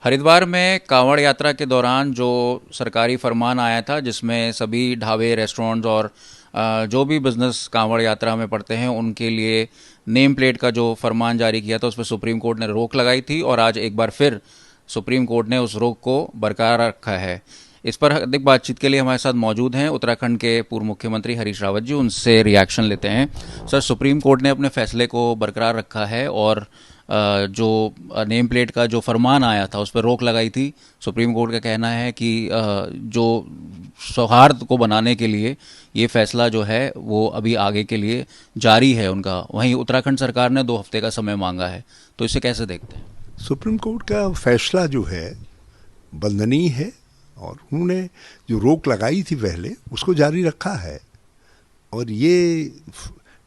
हरिद्वार में कांवड़ यात्रा के दौरान जो सरकारी फरमान आया था, जिसमें सभी ढाबे, रेस्टोरेंट्स और जो भी बिजनेस कांवड़ यात्रा में पड़ते हैं उनके लिए नेम प्लेट का जो फरमान जारी किया था, उस पर सुप्रीम कोर्ट ने रोक लगाई थी और आज एक बार फिर सुप्रीम कोर्ट ने उस रोक को बरकरार रखा है। इस पर अधिक बातचीत के लिए हमारे साथ मौजूद हैं उत्तराखंड के पूर्व मुख्यमंत्री हरीश रावत जी। उनसे रिएक्शन लेते हैं। सर, सुप्रीम कोर्ट ने अपने फैसले को बरकरार रखा है और जो नेम प्लेट का जो फरमान आया था उस पर रोक लगाई थी। सुप्रीम कोर्ट का कहना है कि जो सौहार्द को बनाने के लिए ये फैसला जो है वो अभी आगे के लिए जारी है उनका। वहीं उत्तराखंड सरकार ने 2 हफ्ते का समय मांगा है, तो इसे कैसे देखते हैं? सुप्रीम कोर्ट का फैसला जो है बंदनीय है और उन्होंने जो रोक लगाई थी पहले उसको जारी रखा है। और ये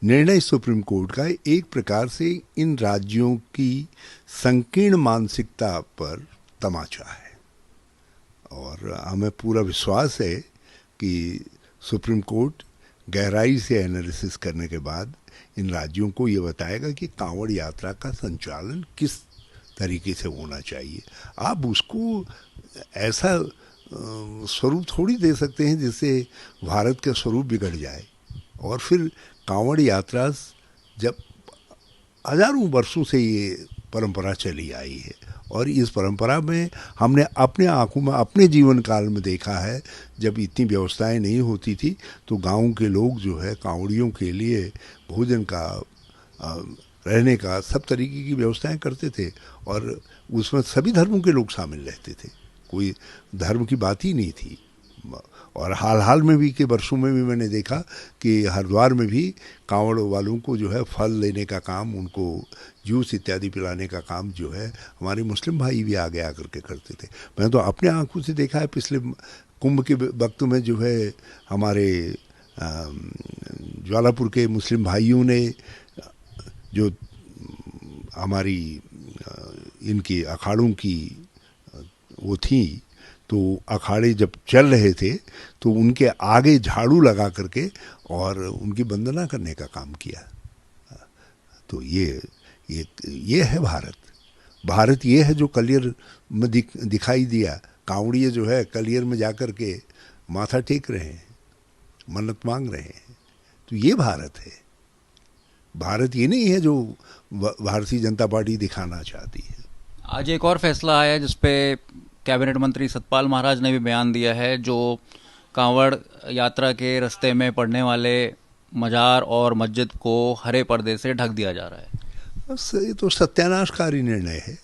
निर्णय सुप्रीम कोर्ट का एक प्रकार से इन राज्यों की संकीर्ण मानसिकता पर तमाचा है। और हमें पूरा विश्वास है कि सुप्रीम कोर्ट गहराई से एनालिसिस करने के बाद इन राज्यों को ये बताएगा कि कांवड़ यात्रा का संचालन किस तरीके से होना चाहिए। आप उसको ऐसा स्वरूप थोड़ी दे सकते हैं जिससे भारत का स्वरूप बिगड़ जाए। और फिर कांवड़ यात्रा जब हजारों वर्षों से ये परंपरा चली आई है और इस परंपरा में हमने अपने आंखों में अपने जीवन काल में देखा है, जब इतनी व्यवस्थाएं नहीं होती थी तो गांव के लोग जो है कांवड़ियों के लिए भोजन का, रहने का, सब तरीके की व्यवस्थाएं करते थे और उसमें सभी धर्मों के लोग शामिल रहते थे, कोई धर्म की बात ही नहीं थी। और हाल में भी के वर्षों में भी मैंने देखा कि हरिद्वार में भी कांवड़ वालों को जो है फल लेने का काम, उनको जूस इत्यादि पिलाने का काम जो है हमारे मुस्लिम भाई भी आगे आकर के करते थे। मैंने तो अपने आंखों से देखा है, पिछले कुंभ के वक्त में जो है हमारे ज्वालापुर के मुस्लिम भाइयों ने जो हमारी इनकी अखाड़ों की वो थी, तो अखाड़े जब चल रहे थे तो उनके आगे झाड़ू लगा करके और उनकी वंदना करने का काम किया। तो ये है भारत ये है जो कलियर में दिखाई दिया। कांवड़िए जो है कलियर में जाकर के माथा टेक रहे हैं, मन्नत मांग रहे हैं। तो ये भारत है। भारत ये नहीं है जो भारतीय जनता पार्टी दिखाना चाहती है। आज एक और फैसला आया जिसपे कैबिनेट मंत्री सतपाल महाराज ने भी बयान दिया है, जो कांवड़ यात्रा के रास्ते में पड़ने वाले मजार और मस्जिद को हरे पर्दे से ढक दिया जा रहा है। बस ये तो सत्यानाशकारी निर्णय है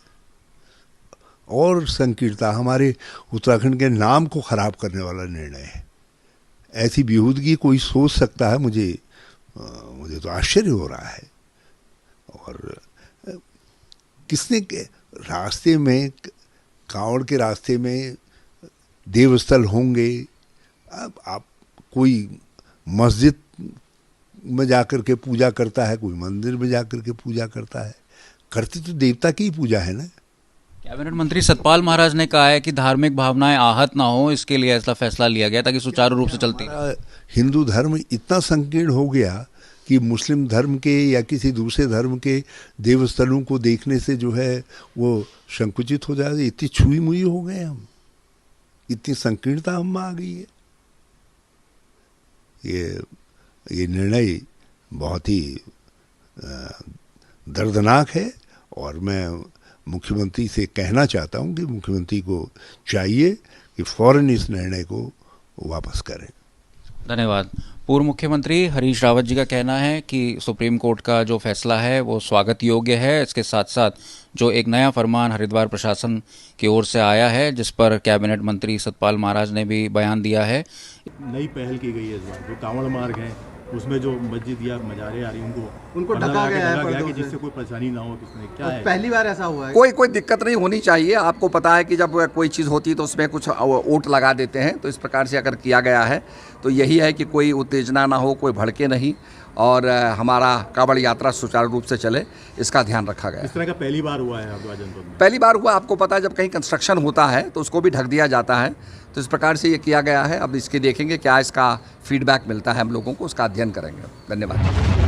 और संकीर्णता, हमारे उत्तराखंड के नाम को खराब करने वाला निर्णय है। ऐसी बेहूदगी कोई सोच सकता है? मुझे तो आश्चर्य हो रहा है। और किसने रास्ते में, कांवड़ के रास्ते में देवस्थल होंगे, अब आप कोई मस्जिद में जाकर के पूजा करता है, कोई मंदिर में जाकर के पूजा करता है, करते तो देवता की ही पूजा है ना। कैबिनेट मंत्री सतपाल महाराज ने कहा है कि धार्मिक भावनाएं आहत ना हो, इसके लिए ऐसा फैसला लिया गया ताकि सुचारू रूप से चलती रहे। हिंदू धर्म इतना संकीर्ण हो गया कि मुस्लिम धर्म के या किसी दूसरे धर्म के देवस्थलों को देखने से जो है वो संकुचित हो जाए। इतनी छुई मुई हो गए हम, इतनी संकीर्णता हम में आ गई है। ये निर्णय बहुत ही दर्दनाक है और मैं मुख्यमंत्री से कहना चाहता हूं कि मुख्यमंत्री को चाहिए कि फौरन इस निर्णय को वापस करें। धन्यवाद। पूर्व मुख्यमंत्री हरीश रावत जी का कहना है कि सुप्रीम कोर्ट का जो फैसला है वो स्वागत योग्य है। इसके साथ साथ जो एक नया फरमान हरिद्वार प्रशासन की ओर से आया है, जिस पर कैबिनेट मंत्री सतपाल महाराज ने भी बयान दिया है। नई पहल की गई है इस बार, जो कांवड़ मार्ग है उसमें जो मस्जिद या मजारे आ रही हैं उनको ढका गया है कि जिससे कोई परेशानी ना हो। किसने क्या है, पहली बार ऐसा हुआ है? कोई दिक्कत नहीं होनी चाहिए। आपको पता है कि जब कोई चीज़ होती है तो उसमें कुछ ओट लगा देते हैं, तो इस प्रकार से अगर किया गया है तो यही है कि कोई उत्तेजना ना हो, कोई भड़के नहीं और हमारा कांवड़ यात्रा सुचारू रूप से चले, इसका ध्यान रखा गया। इस तरह का पहली बार हुआ है हरिद्वार जनपद में? पहली बार हुआ। आपको पता है जब कहीं कंस्ट्रक्शन होता है तो उसको भी ढक दिया जाता है, तो इस प्रकार से ये किया गया है। अब इसके देखेंगे क्या इसका फीडबैक मिलता है हम लोगों को, उसका अध्ययन करेंगे। धन्यवाद।